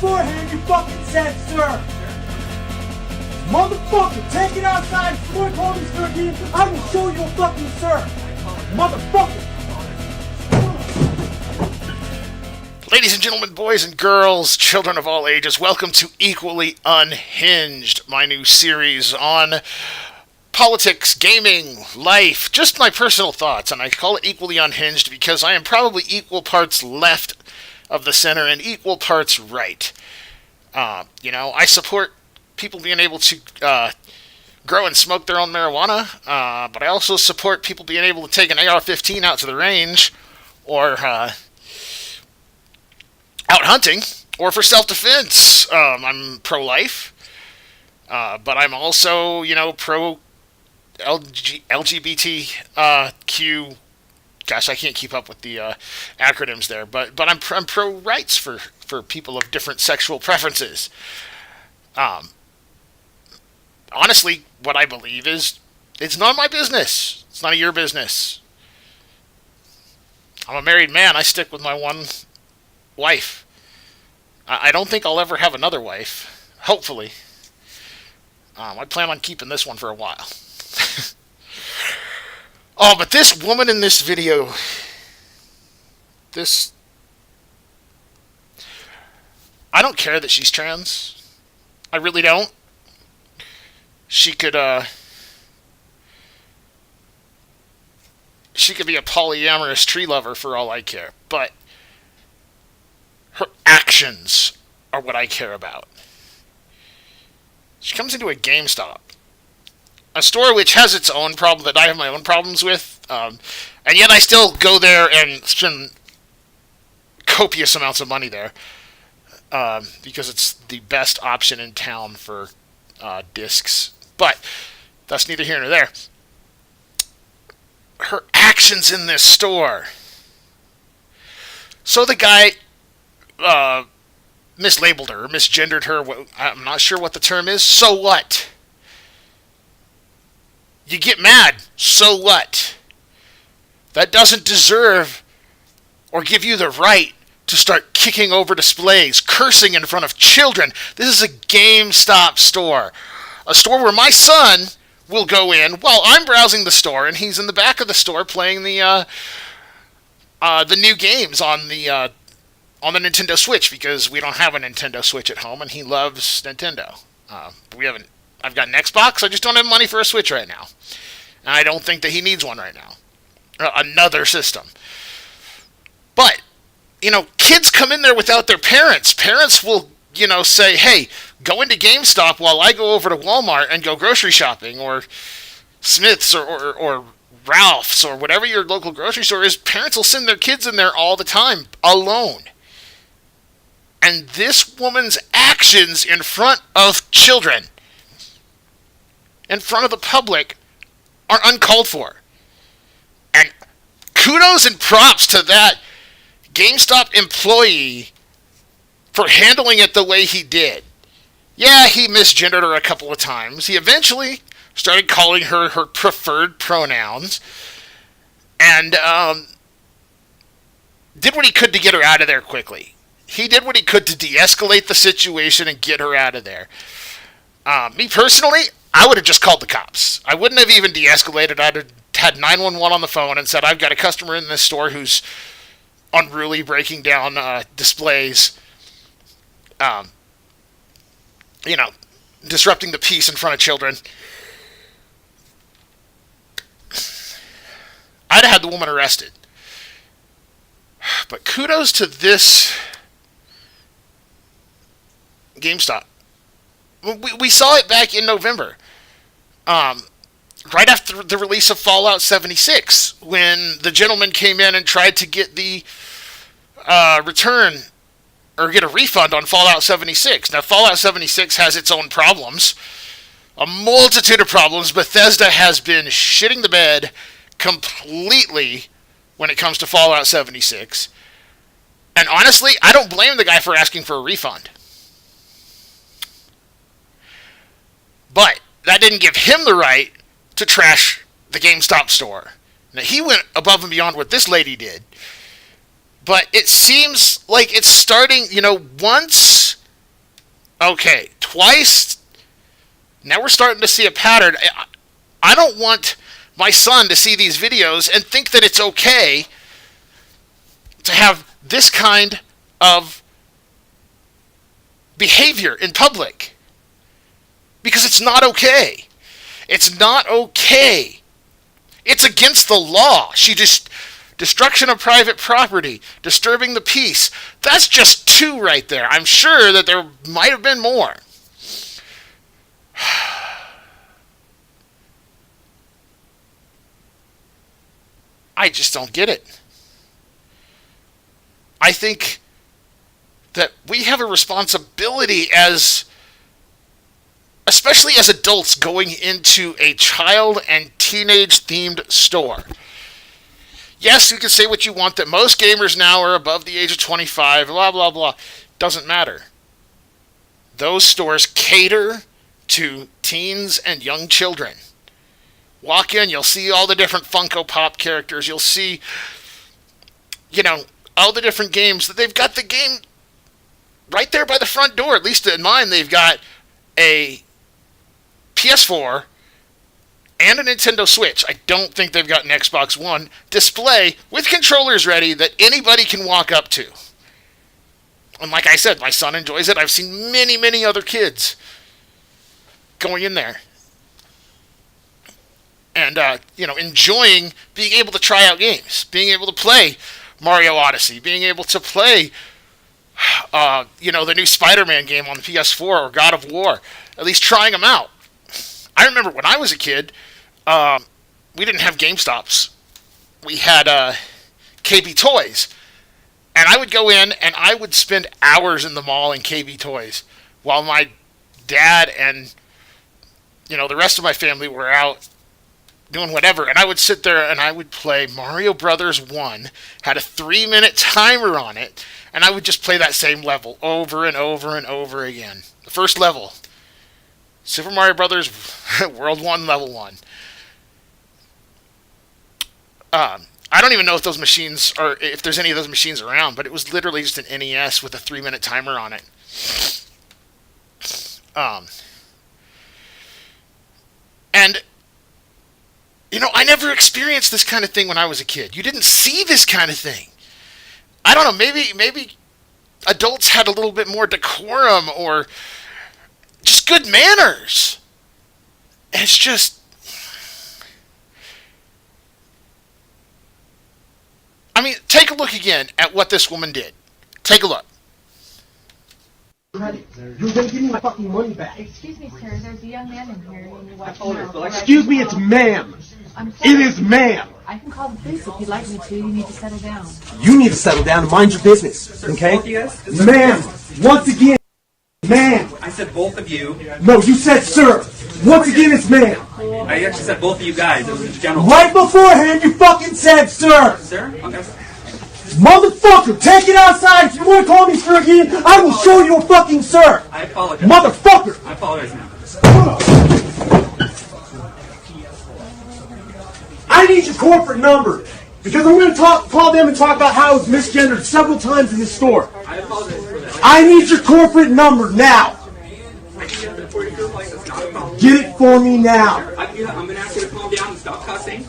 beforehand, you fucking said, sir. Motherfucker, take it outside. If you want to call me sir again, I will show you a fucking sir. Motherfucker. Ladies and gentlemen, boys and girls, children of all ages, welcome to Equally Unhinged, my new series on politics, gaming, life, just my personal thoughts. And I call it Equally Unhinged because I am probably equal parts left of the center and equal parts right. I support people being able to grow and smoke their own marijuana, but I also support people being able to take an AR-15 out to the range or out hunting, or for self-defense. I'm pro-life, but I'm also, pro-LGBTQ. Gosh, I can't keep up with the acronyms there, but I'm pro-rights for people of different sexual preferences. Honestly, what I believe is, it's not my business. It's none of your business. I'm a married man. I stick with my one wife. I don't think I'll ever have another wife. Hopefully. I plan on keeping this one for a while. Oh, but this woman in this video, I don't care that she's trans. I really don't. She could be a polyamorous tree lover for all I care, but her actions are what I care about. She comes into a Gamestop, a store which has its own problem that I have my own problems with, and yet I still go there and spend copious amounts of money there, because it's the best option in town for discs. But that's neither here nor there. Her actions in this store. So the guy mislabeled her, misgendered her. I'm not sure what the term is. So what? You get mad. So what? That doesn't deserve or give you the right to start kicking over displays, cursing in front of children. This is a GameStop store. A store where my son will go in while I'm browsing the store, and he's in the back of the store playing the new games on the Nintendo Switch, because we don't have a Nintendo Switch at home, and he loves Nintendo. I've got an Xbox. I just don't have money for a Switch right now, and I don't think that he needs one right now. Another system. But kids come in there without their parents. Parents will say, hey, go into GameStop while I go over to Walmart and go grocery shopping, or Smith's, or Ralph's, or whatever your local grocery store is. Parents will send their kids in there all the time, alone. And this woman's actions in front of children, in front of the public, are uncalled for. And kudos and props to that GameStop employee for handling it the way he did. Yeah, he misgendered her a couple of times. He eventually started calling her her preferred pronouns, and did what he could to get her out of there quickly. He did what he could to de-escalate the situation and get her out of there. Me personally, I would have just called the cops. I wouldn't have even de-escalated. I'd have had 911 on the phone and said, I've got a customer in this store who's unruly, breaking down displays, disrupting the peace in front of children. I'd have had the woman arrested. But kudos to this GameStop. We saw it back in November, right after the release of Fallout 76, when the gentleman came in and tried to get the return or get a refund on Fallout 76. Now, Fallout 76 has its own problems, a multitude of problems. Bethesda has been shitting the bed completely when it comes to Fallout 76. And honestly, I don't blame the guy for asking for a refund. But that didn't give him the right to trash the GameStop store. Now, he went above and beyond what this lady did. But it seems like it's starting, once Okay, twice. Now we're starting to see a pattern. I don't want my son to see these videos and think that it's okay to have this kind of behavior in public. Because it's not okay. It's not okay. It's against the law. Destruction of private property, disturbing the peace. That's just 2 right there. I'm sure that there might have been more. I just don't get it. I think that we have a responsibility especially as adults going into a child and teenage themed store. Yes, you can say what you want, that most gamers now are above the age of 25, blah, blah, blah. Doesn't matter. Those stores cater to teens and young children. Walk in, you'll see all the different Funko Pop characters. You'll see, all the different games. They've got the game right there by the front door. At least in mine, they've got a PS4 and a Nintendo Switch. I don't think they've got an Xbox One display with controllers ready that anybody can walk up to. And like I said, my son enjoys it. I've seen many, many other kids going in there and, enjoying being able to try out games, being able to play Mario Odyssey, being able to play, the new Spider-Man game on the PS4 or God of War, at least trying them out. I remember when I was a kid, we didn't have Gamestops. We had KB Toys. And I would go in and I would spend hours in the mall in KB Toys while my dad and, the rest of my family were out doing whatever. And I would sit there and I would play Mario Brothers 1, had a 3-minute timer on it, and I would just play that same level over and over and over again. The first level, Super Mario Brothers World 1, Level 1. I don't even know if those machines are, if there's any of those machines around, but it was literally just an NES with a 3-minute timer on it. And, I never experienced this kind of thing when I was a kid. You didn't see this kind of thing. I don't know, maybe adults had a little bit more decorum or just good manners. And it's just, take a look again at what this woman did. Take a look. You're gonna give me my fucking money back. Excuse me, sir. There's a young man in here. Excuse me, it's ma'am. It is ma'am. I can call the police if you'd like me to. You need to settle down. You need to settle down and mind your business, okay? Ma'am, once again, ma'am. I said both of you. No, you said sir. Once again, it's ma'am. I actually said both of you guys. It was in general. Right beforehand, you fucking said sir. Sir? Okay. Motherfucker, take it outside. If you want to call me sir again, I will show you a fucking sir. I apologize. Motherfucker. I apologize now. I need your corporate number. Because I'm going to call them and talk about how it's misgendered several times in this store. I apologize for that. I need your corporate number now. I can get it for you. It's not a problem. Get it for me now. I can do that. I'm going to ask you to calm down and stop cussing.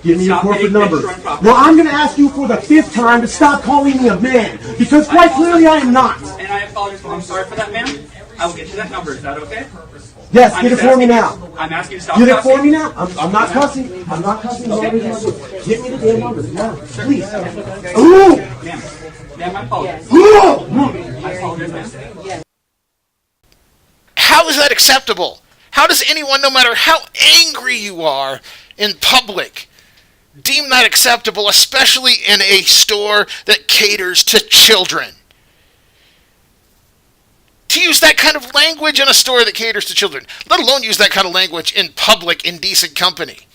Give me your Stop corporate hitting number. destroying property. Well, I'm going to ask you for the 5th time to stop calling me a man. Because quite clearly I am not. And I apologize. I'm sorry for that, ma'am. I will get you that number. Is that okay? Yes, I'm get it just for me asking now. you- I'm asking you to stop Get it cussing. for me now. I'm not cussing. I'm not cussing. Get me the damn number now. Please. Ooh! Ma'am, I apologize. Ooh! I apologize, ma'am. How is that acceptable? How does anyone, no matter how angry you are in public, deem that acceptable, especially in a store that caters to children? To use that kind of language in a store that caters to children, let alone use that kind of language in public, in decent company.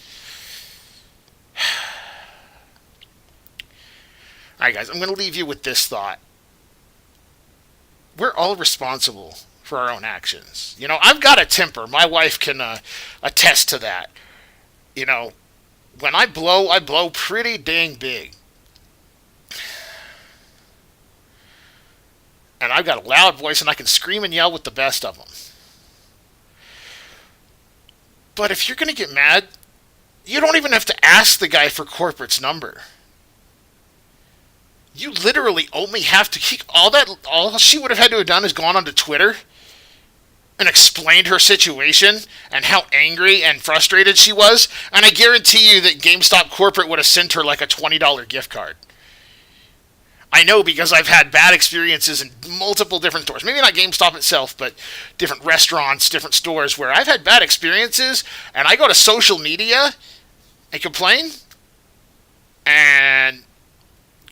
Alright guys, I'm going to leave you with this thought. We're all responsible for our own actions. I've got a temper. My wife can attest to that. When I blow pretty dang big. And I've got a loud voice and I can scream and yell with the best of them. But if you're going to get mad, you don't even have to ask the guy for corporate's number. You literally only have to... All she would have had to have done is gone onto Twitter and explained her situation and how angry and frustrated she was, and I guarantee you that GameStop corporate would have sent her like a $20 gift card. I know, because I've had bad experiences in multiple different stores. Maybe not GameStop itself, but different restaurants, different stores where I've had bad experiences, and I go to social media and complain, and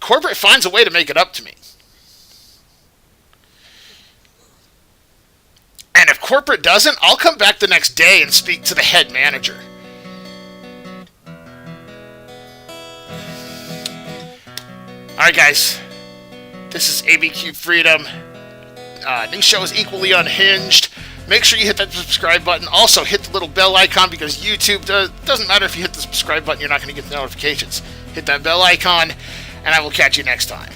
corporate finds a way to make it up to me. And if corporate doesn't, I'll come back the next day and speak to the head manager. Alright guys, this is ABQ Freedom. New show is Equally Unhinged. Make sure you hit that subscribe button. Also hit the little bell icon, because YouTube doesn't matter if you hit the subscribe button, you're not going to get the notifications. Hit that bell icon, and I will catch you next time.